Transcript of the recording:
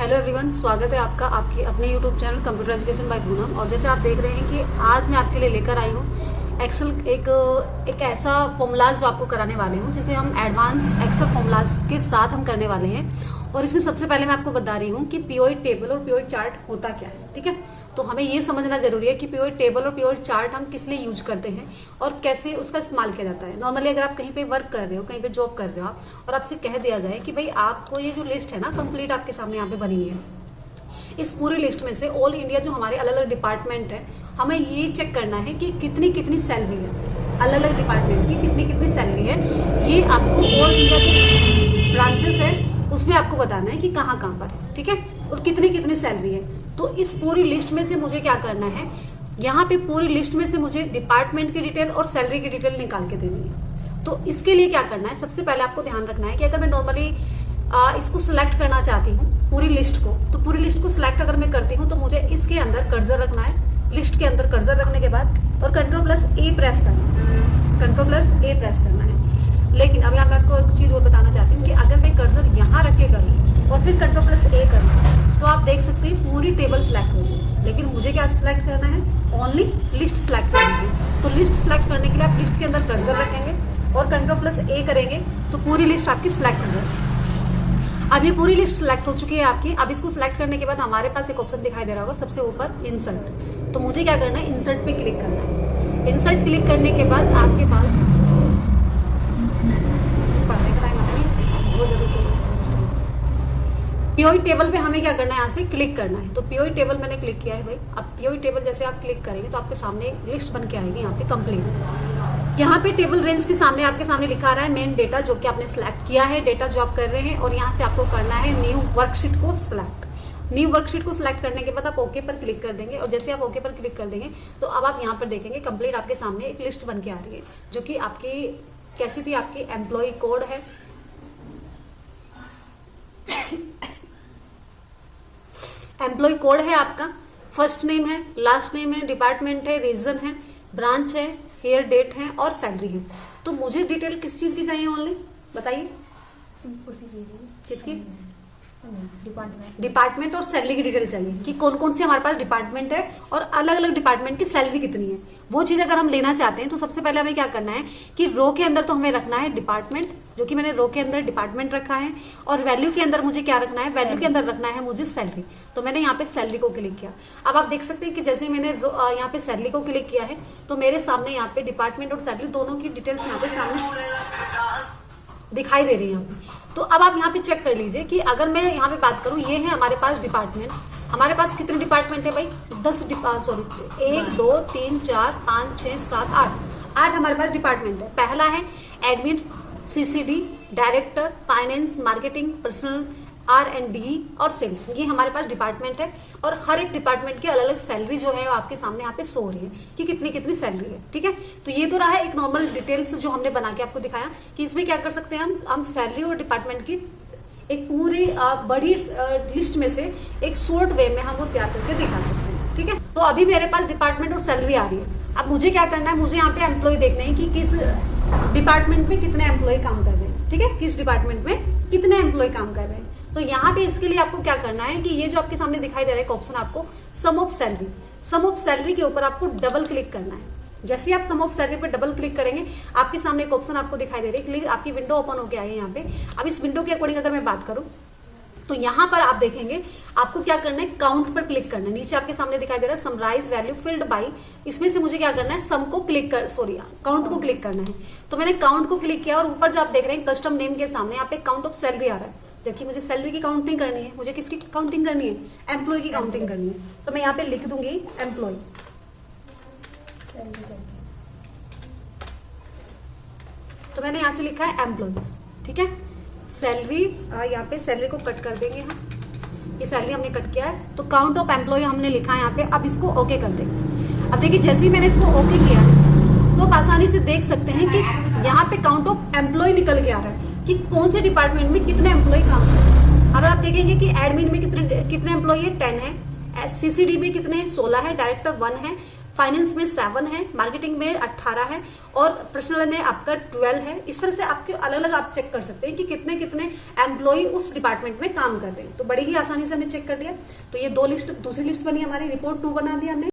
Hello everyone, स्वागत है आपका आपके अपने YouTube channel computer education by Poonam. और जैसे आप देख रहे हैं कि आज मैं आपके लिए लेकर आई हूँ एक्सेल एक ऐसा फॉर्मूलाज जो आपको कराने वाले हूँ, जिसे हम एडवांस एक्सेल फॉर्मूलाज के साथ हम करने वाले हैं। और इसमें सबसे पहले मैं आपको बता रही हूँ कि पीओई टेबल और पीओई चार्ट होता क्या है। ठीक है, तो हमें ये समझना जरूरी है कि पीओई टेबल और पीओई चार्ट हम किस लिए यूज करते हैं और कैसे उसका इस्तेमाल किया जाता है। नॉर्मली अगर आप कहीं पे वर्क कर रहे हो, कहीं पे जॉब कर रहे हो आप, और आपसे कह दिया जाए कि भाई आपको ये जो लिस्ट है ना कंप्लीट आपके सामने यहाँ पे बनी है, इस पूरी लिस्ट में से ऑल इंडिया जो हमारे अलग अलग डिपार्टमेंट है, हमें ये चेक करना है कि कितनी कितनी सैलरी है, अलग अलग डिपार्टमेंट की कितनी कितनी सैलरी है। ये आपको ऑल इंडिया के ब्रांचेस है उसमें आपको बताना है कि कहाँ कहाँ पर है। ठीक है, और कितनी कितनी सैलरी है। तो इस पूरी लिस्ट में से मुझे क्या करना है, यहाँ पे पूरी लिस्ट में से मुझे डिपार्टमेंट की डिटेल और सैलरी की डिटेल निकाल के देनी है। तो इसके लिए क्या करना है, सबसे पहले आपको ध्यान रखना है कि अगर मैं नॉर्मली इसको सिलेक्ट करना चाहती हूँ पूरी लिस्ट को, तो पूरी लिस्ट को सिलेक्ट अगर मैं करती हूँ तो मुझे इसके अंदर कर्सर रखना है। लिस्ट के अंदर कर्सर रखने के बाद और कंट्रोल+A प्रेस करना है, कंट्रोल+A प्रेस करना है। लेकिन अभी मैं आपको एक चीज और बताना चाहती हूँ कि अगर मैं कर्सर यहाँ रख के करूँ और फिर कंट्रोल+A करूँ तो आप देख सकते हैं पूरी टेबल सिलेक्ट होगी। लेकिन मुझे क्या सिलेक्ट करना है, ओनली लिस्ट सिलेक्ट करनी है। तो लिस्ट सिलेक्ट करने के लिए आप लिस्ट के अंदर कर्सर रखेंगे और कंट्रोल+A करेंगे तो पूरी लिस्ट आपकी सिलेक्ट हो जाएगी। अब ये पूरी लिस्ट सिलेक्ट हो चुकी है आपकी। अब इसको सिलेक्ट करने के बाद हमारे पास एक ऑप्शन दिखाई दे रहा होगा सबसे ऊपर, इंसर्ट। तो मुझे क्या करना है, इंसर्ट पे क्लिक करना है। इंसर्ट क्लिक करने के बाद आपके पास पीओई टेबल पे हमें क्या करना है, यहाँ से क्लिक करना है। तो पीओई टेबल मैंने क्लिक किया है भाई। अब पीओई टेबल जैसे आप क्लिक करेंगे तो आपके सामने एक लिस्ट बन के आएगी यहाँ पे कंप्लीट। यहाँ पे टेबल रेंज के सामने आपके सामने लिखा रहा है मेन डेटा, जो कि आपने सिलेक्ट किया है, डेटा जो आप कर रहे हैं। और यहाँ से आपको करना है न्यू वर्कशीट को सिलेक्ट। न्यू वर्कशीट को सिलेक्ट करने के बाद आप ओके पर क्लिक कर देंगे। और जैसे आप ओके पर क्लिक कर देंगे तो अब आप यहाँ पर देखेंगे कंप्लीट आपके सामने एक लिस्ट बन के आ रही है, जो कि आपकी कैसी थी, आपकी एम्प्लॉय कोड है, एम्प्लॉय कोड है आपका, फर्स्ट नेम है, लास्ट नेम है, डिपार्टमेंट है, रीजन है, ब्रांच है, हेयर डेट है और सैलरी है। तो मुझे डिटेल किस चीज की चाहिए ओनली, बताइए। उसी चीज किसकी? डिपार्टमेंट और सैलरी की डिटेल चाहिए कि कौन कौन से हमारे पास डिपार्टमेंट है और अलग अलग डिपार्टमेंट की सैलरी कितनी है। वो चीज अगर हम लेना चाहते हैं तो सबसे पहले हमें क्या करना है कि रो के अंदर तो हमें रखना है डिपार्टमेंट, जो कि मैंने रो के अंदर डिपार्टमेंट रखा है। और वैल्यू के अंदर मुझे क्या रखना है, वैल्यू के अंदर रखना है मुझे सैलरी। तो मैंने यहाँ पे सैलरी को क्लिक किया। अब आप देख सकते हैं कि जैसे मैंने यहाँ पे सैलरी को क्लिक किया है तो मेरे सामने यहाँ पे डिपार्टमेंट और सैलरी दोनों की डिटेल्स यहाँ पे सामने दिखाई दे रही है। तो अब आप यहाँ पे चेक कर लीजिए कि अगर मैं यहाँ पे बात करूँ, ये है हमारे पास डिपार्टमेंट। हमारे पास कितने डिपार्टमेंट है भाई, 1 2 3 4 5 6 7 8 हमारे पास डिपार्टमेंट है। पहला है admin, CCD, director, finance, marketing, personal, R&D और सेल्स। ये हमारे पास डिपार्टमेंट है। और हर एक डिपार्टमेंट की अलग अलग सैलरी जो है आपके सामने यहाँ पे शो हो रही है कि कितनी कितनी सैलरी है। ठीक है, तो ये तो रहा एक नॉर्मल डिटेल्स जो हमने बना के आपको दिखाया कि इसमें क्या कर सकते हैं हम सैलरी और डिपार्टमेंट की एक पूरी बड़ी लिस्ट में से एक शॉर्ट वे में हम वो तैयार करके दिखा सकते हैं। ठीक है, तो अभी मेरे पास डिपार्टमेंट और सैलरी आ रही है। अब मुझे क्या करना है, मुझे यहाँ पे एम्प्लॉय देखना है कि किस डिपार्टमेंट में कितने एम्प्लॉय काम कर रहे हैं। ठीक है, किस डिपार्टमेंट में कितने एम्प्लॉय काम कर रहे हैं। तो यहाँ पे इसके लिए आपको क्या करना है कि ये जो आपके सामने दिखाई दे रहा है एक ऑप्शन, आपको sum of salary, sum of salary के ऊपर आपको डबल क्लिक करना है। जैसे ही आप सम ऑफ सैलरी पर डबल क्लिक करेंगे आपके सामने एक ऑप्शन आपको दिखाई दे रही है, आपकी विंडो ओपन होकर आई है यहाँ पे। अब इस विंडो के अकॉर्डिंग अगर मैं बात करूँ तो यहाँ पर आप देखेंगे आपको क्या करना है, काउंट पर क्लिक करना है। नीचे आपके सामने दिखाई दे रहा है समराइज वैल्यू फिल्ड बाई, इसमें से मुझे क्या करना है, सम को क्लिक कर काउंट को क्लिक करना है। तो मैंने काउंट को क्लिक किया और ऊपर जो आप देख रहे हैं कस्टम नेम के सामने यहाँ पे काउंट ऑफ सैलरी आ रहा है, जबकि मुझे सैलरी की काउंटिंग करनी है। मुझे किसकी काउंटिंग करनी है, एम्प्लॉय की काउंटिंग करनी है। तो मैं यहाँ पे लिख दूंगी एम्प्लॉय, तो मैंने यहाँ से लिखा है एम्प्लॉय। ठीक है, सैलरी यहाँ पे सैलरी को कट कर देंगे हम, ये सैलरी हमने कट किया है। तो काउंट ऑफ एम्प्लॉय हमने लिखा है यहाँ पे। अब इसको ओके कर देंगे। अब देखिए जैसे ही मैंने इसको ओके किया है तो आप आसानी से देख सकते हैं कि यहाँ पे काउंट ऑफ एम्प्लॉय निकल के आ रहा है कि कौन से डिपार्टमेंट में कितने एम्प्लॉय काम कर रहे हैं। अब आप देखेंगे कि एडमिन में कितने एम्प्लॉय है, 10 है, CCD में कितने हैं, 16 है, डायरेक्टर 1 है, फाइनेंस में 7 है, मार्केटिंग में 18 है और पर्सनल में आपका 12 है। इस तरह से आपके अलग अलग आप चेक कर सकते हैं कि कितने कितने एम्प्लॉय उस डिपार्टमेंट में काम कर रहे हैं। तो बड़ी ही आसानी से हमने चेक कर लिया। तो ये 2 लिस्ट, दूसरी लिस्ट बनी हमारी, रिपोर्ट 2 बना दिया हमने।